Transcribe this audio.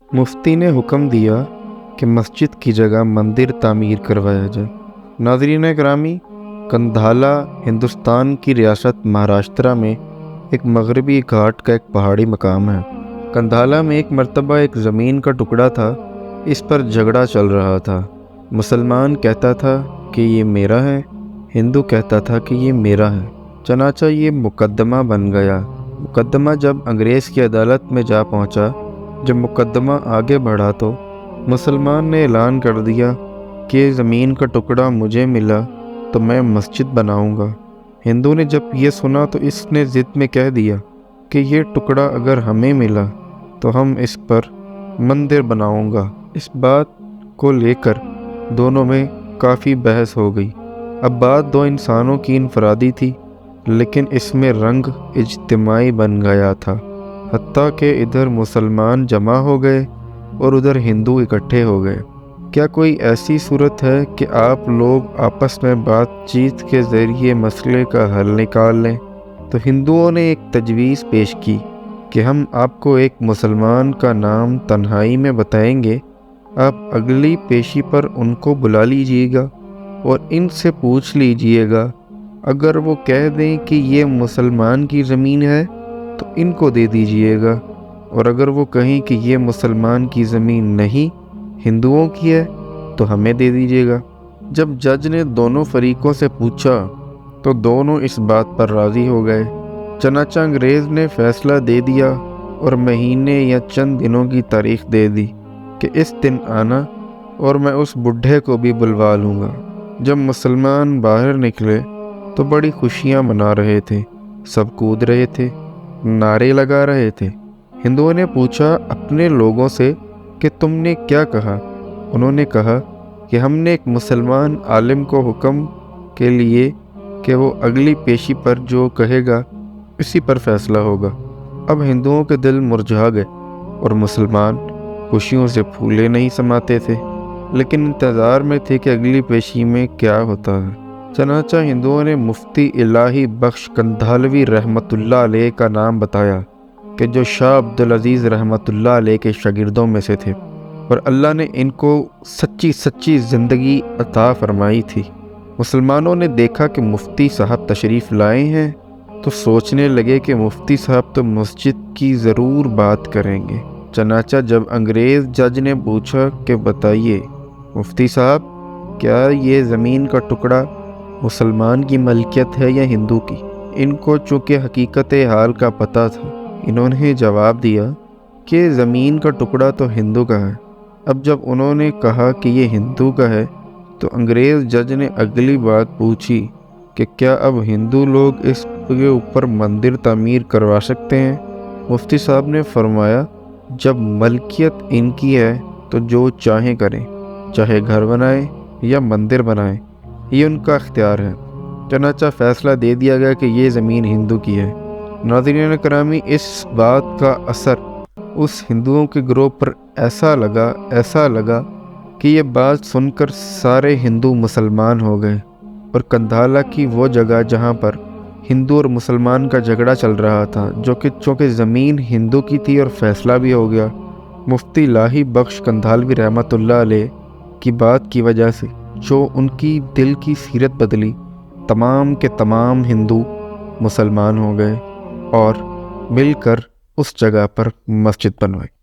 مفتی نے حکم دیا کہ مسجد کی جگہ مندر تعمیر کروایا جائے۔ ناظرین گرامی، کندھالا ہندوستان کی ریاست مہاراشٹرا میں ایک مغربی گھاٹ کا ایک پہاڑی مقام ہے۔ کندھالا میں ایک مرتبہ ایک زمین کا ٹکڑا تھا، اس پر جھگڑا چل رہا تھا۔ مسلمان کہتا تھا کہ یہ میرا ہے، ہندو کہتا تھا کہ یہ میرا ہے۔ چنانچہ یہ مقدمہ بن گیا۔ مقدمہ جب انگریز کی عدالت میں جا پہنچا، جب مقدمہ آگے بڑھا تو مسلمان نے اعلان کر دیا کہ زمین کا ٹکڑا مجھے ملا تو میں مسجد بناؤں گا۔ ہندو نے جب یہ سنا تو اس نے ضد میں کہہ دیا کہ یہ ٹکڑا اگر ہمیں ملا تو ہم اس پر مندر بناؤں گا۔ اس بات کو لے کر دونوں میں کافی بحث ہو گئی۔ اب بات دو انسانوں کی انفرادی تھی، لیکن اس میں رنگ اجتماعی بن گیا تھا، حتیٰ کہ ادھر مسلمان جمع ہو گئے اور ادھر ہندو اکٹھے ہو گئے۔ کیا کوئی ایسی صورت ہے کہ آپ لوگ آپس میں بات چیت کے ذریعے مسئلے کا حل نکال لیں؟ تو ہندوؤں نے ایک تجویز پیش کی کہ ہم آپ کو ایک مسلمان کا نام تنہائی میں بتائیں گے، آپ اگلی پیشی پر ان کو بلا لیجئے گا اور ان سے پوچھ لیجئے گا، اگر وہ کہہ دیں کہ یہ مسلمان کی زمین ہے تو ان کو دے دیجئے گا، اور اگر وہ کہیں کہ یہ مسلمان کی زمین نہیں، ہندوؤں کی ہے، تو ہمیں دے دیجئے گا۔ جب جج نے دونوں فریقوں سے پوچھا تو دونوں اس بات پر راضی ہو گئے۔ چنانچہ انگریز نے فیصلہ دے دیا اور مہینے یا چند دنوں کی تاریخ دے دی کہ اس دن آنا اور میں اس بڈھے کو بھی بلوا لوں گا۔ جب مسلمان باہر نکلے تو بڑی خوشیاں منا رہے تھے، سب کود رہے تھے، نعرے لگا رہے تھے۔ ہندوؤں نے پوچھا اپنے لوگوں سے کہ تم نے کیا کہا؟ انہوں نے کہا کہ ہم نے ایک مسلمان عالم کو حکم کے لیے کہ وہ اگلی پیشی پر جو کہے گا اسی پر فیصلہ ہوگا۔ اب ہندوؤں کے دل مرجھا گئے اور مسلمان خوشیوں سے پھولے نہیں سماتے تھے، لیکن انتظار میں تھے کہ اگلی پیشی میں کیا ہوتا ہے۔ چنانچہ ہندوؤں نے مفتی الہی بخش کندھالوی رحمۃ اللہ علیہ کا نام بتایا کہ جو شاہ عبدالعزیز رحمۃ اللہ علیہ کے شاگردوں میں سے تھے، اور اللہ نے ان کو سچی زندگی عطا فرمائی تھی۔ مسلمانوں نے دیکھا کہ مفتی صاحب تشریف لائے ہیں تو سوچنے لگے کہ مفتی صاحب تو مسجد کی ضرور بات کریں گے۔ چنانچہ جب انگریز جج نے پوچھا کہ بتائیے مفتی صاحب، کیا یہ زمین کا ٹکڑا مسلمان کی ملکیت ہے یا ہندو کی؟ ان کو چونکہ حقیقت حال کا پتہ تھا، انہوں نے جواب دیا کہ زمین کا ٹکڑا تو ہندو کا ہے۔ اب جب انہوں نے کہا کہ یہ ہندو کا ہے تو انگریز جج نے اگلی بات پوچھی کہ کیا اب ہندو لوگ اس کے اوپر مندر تعمیر کروا سکتے ہیں؟ مفتی صاحب نے فرمایا جب ملکیت ان کی ہے تو جو چاہیں کریں، چاہے گھر بنائیں یا مندر بنائیں، یہ ان کا اختیار ہے۔ چنانچہ فیصلہ دے دیا گیا کہ یہ زمین ہندو کی ہے۔ ناظرین کرامی، اس بات کا اثر اس ہندوؤں کے گروہ پر ایسا لگا کہ یہ بات سن کر سارے ہندو مسلمان ہو گئے، اور کندھالا کی وہ جگہ جہاں پر ہندو اور مسلمان کا جھگڑا چل رہا تھا، جو کہ چونکہ زمین ہندو کی تھی اور فیصلہ بھی ہو گیا، مفتی الہی بخش کندھالوی رحمۃ اللہ علیہ کی بات کی وجہ سے جو ان کی دل کی سیرت بدلی، تمام کے تمام ہندو مسلمان ہو گئے اور مل کر اس جگہ پر مسجد بنوائی۔